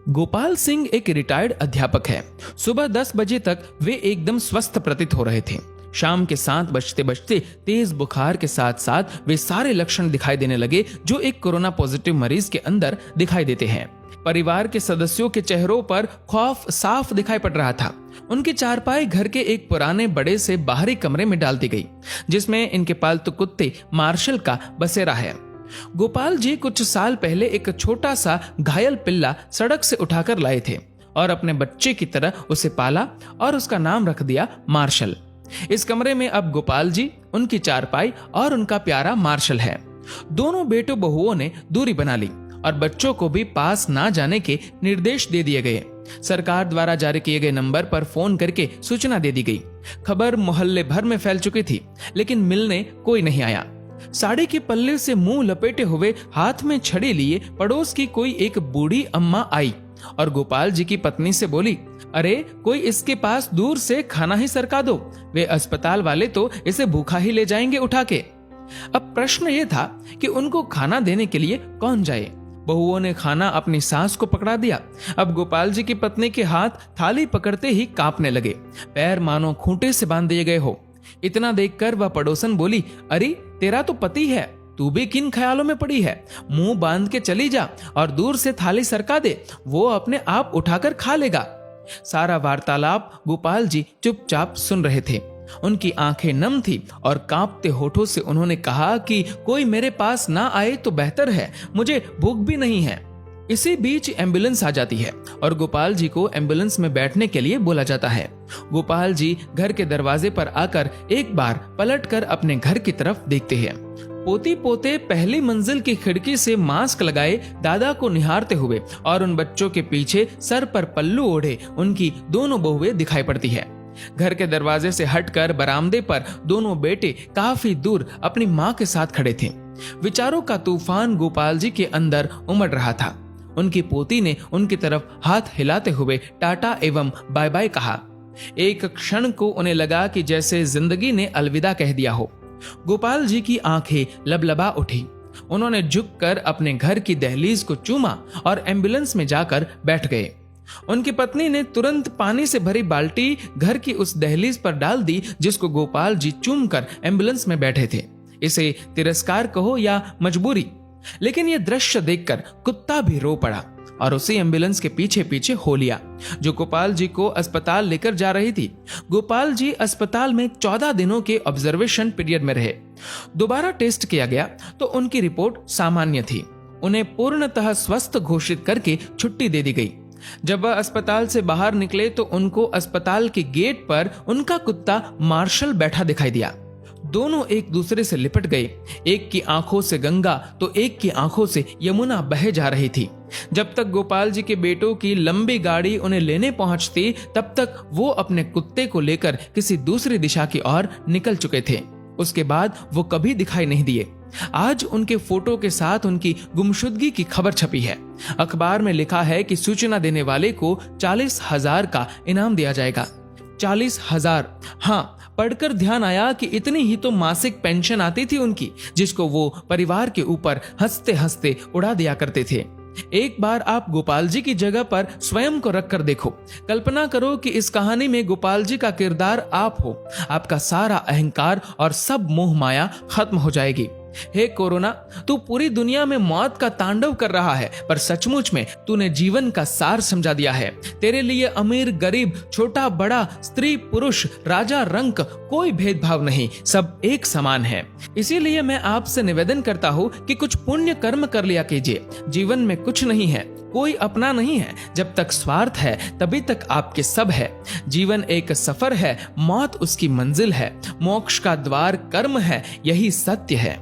गोपाल सिंह एक रिटायर्ड अध्यापक है। सुबह 10 बजे तक वे एकदम स्वस्थ प्रतीत हो रहे थे। शाम के 7 बजते बजते तेज बुखार के साथ साथ वे सारे लक्षण दिखाई देने लगे जो एक कोरोना पॉजिटिव मरीज के अंदर दिखाई देते हैं। परिवार के सदस्यों के चेहरों पर खौफ साफ दिखाई पड़ रहा था। उनकी चारपाई घर के एक पुराने बड़े से बाहरी कमरे में डाल दी गई, जिसमें इनके पालतू कुत्ते मार्शल का बसेरा है। गोपाल जी कुछ साल पहले एक छोटा सा घायल पिल्ला सड़क से उठाकर लाए थे और अपने बच्चे की तरह उसे पाला और उसका नाम रख दिया मार्शल। इस कमरे में अब गोपाल जी, उनकी चारपाई और उनका प्यारा मार्शल है। दोनों बेटों बहुओं ने दूरी बना ली और बच्चों को भी पास ना जाने के निर्देश दे दिए गए। सरकार द्वारा जारी किए गए नंबर पर फोन करके सूचना दे दी गई। खबर मोहल्ले भर में फैल चुकी थी, लेकिन मिलने कोई नहीं आया। साड़ी के पल्ले से मुंह लपेटे हुए, हाथ में छड़ी लिए पड़ोस की कोई एक बूढ़ी अम्मा आई और गोपाल जी की पत्नी से बोली, अरे कोई इसके पास दूर से खाना ही सरका दो, वे अस्पताल वाले तो इसे भूखा ही ले जाएंगे उठा के। अब प्रश्न ये था कि उनको खाना देने के लिए कौन जाए। बहुओं ने खाना अपनी सास को पकड़ा दिया। अब गोपाल जी की पत्नी के हाथ थाली पकड़ते ही कांपने लगे, पैर मानो खूंटे से बांध दिए गए हो। इतना देखकर वह पड़ोसन बोली, अरे तेरा तो पति है, तू भी किन ख्यालों में पड़ी है? मुंह बांध के चली जा और दूर से थाली सरका दे, वो अपने आप उठाकर खा लेगा। सारा वार्तालाप गोपाल जी चुपचाप सुन रहे थे। उनकी आंखें नम थी और कांपते होठों से उन्होंने कहा कि कोई मेरे पास ना आए तो बेहतर है, मुझे भूख भी नहीं है। इसी बीच एम्बुलेंस आ जाती है और गोपाल जी को एम्बुलेंस में बैठने के लिए बोला जाता है। गोपाल जी घर के दरवाजे पर आकर एक बार पलटकर अपने घर की तरफ देखते हैं। पोती पोते पहली मंजिल की खिड़की से मास्क लगाए दादा को निहारते हुए और उन बच्चों के पीछे सर पर पल्लू ओढ़े उनकी दोनों बहुएं दिखाई पड़ती है। घर के दरवाजे से हटकर बरामदे पर दोनों बेटे काफी दूर अपनी मां के साथ खड़े थे। विचारों का तूफान गोपाल जी के अंदर उमड़ रहा था। उनकी पोती ने उनकी तरफ हाथ हिलाते हुए टाटा एवं बाय बाय कहा। एक क्षण को उन्हें लगा कि जैसे जिंदगी ने अलविदा कह दिया हो। गोपाल जी की आंखें लबलबा उठी। उन्होंने झुककर अपने घर की दहलीज को चूमा और एम्बुलेंस में जाकर बैठ गए। उनकी पत्नी ने तुरंत पानी से भरी बाल्टी घर की उस दहलीज पर डाल दी जिसको गोपाल जी चूमकर एम्बुलेंस में बैठे थे। इसे तिरस्कार कहो या मजबूरी, लेकिन यह दृश्य देखकर कुत्ता भी रो पड़ा और उसी एम्बुलेंस के पीछे पीछे हो लिया जो गोपाल जी को अस्पताल लेकर जा रही थी। गोपाल जी अस्पताल में 14 दिनों के ऑब्जर्वेशन पीरियड में रहे। दोबारा टेस्ट किया गया तो उनकी रिपोर्ट सामान्य थी। उन्हें पूर्णतः स्वस्थ घोषित करके छुट्टी दे दी गई। जब वह अस्पताल से बाहर निकले तो उनको अस्पताल के गेट पर उनका कुत्ता मार्शल बैठा दिखाई दिया। दोनों एक दूसरे से लिपट गए। एक की आंखों से गंगा तो एक की आंखों से यमुना बहे जा रही थी। जब तक गोपाल जी के बेटों की लंबी गाड़ी उन्हें लेने पहुंचती, तब तक वो अपने कुत्ते को लेकर किसी दूसरी दिशा की ओर निकल चुके थे। उसके बाद वो कभी दिखाई नहीं दिए। आज उनके फोटो के साथ उनकी गुमशुदगी की खबर छपी है। अखबार में लिखा है कि सूचना देने वाले को 40,000 का इनाम दिया जाएगा। 40,000। हाँ, पढ़कर ध्यान आया कि इतनी ही तो मासिक पेंशन आती थी उनकी, जिसको वो परिवार के ऊपर हंसते हंसते उड़ा दिया करते थे। एक बार आप गोपाल जी की जगह पर स्वयं को रखकर देखो। कल्पना करो कि इस कहानी में गोपाल जी का किरदार आप हो। आपका सारा अहंकार और सब मोह माया खत्म हो जाएगी। हे कोरोना, तू पूरी दुनिया में मौत का तांडव कर रहा है, पर सचमुच में तूने जीवन का सार समझा दिया है। तेरे लिए अमीर गरीब, छोटा बड़ा, स्त्री पुरुष, राजा रंक कोई भेदभाव नहीं, सब एक समान है। इसीलिए मैं आपसे निवेदन करता हूँ कि कुछ पुण्य कर्म कर लिया कीजिए। जीवन में कुछ नहीं है, कोई अपना नहीं है। जब तक स्वार्थ है तभी तक आपके सब है। जीवन एक सफर है, मौत उसकी मंजिल है। मोक्ष का द्वार कर्म है, यही सत्य है।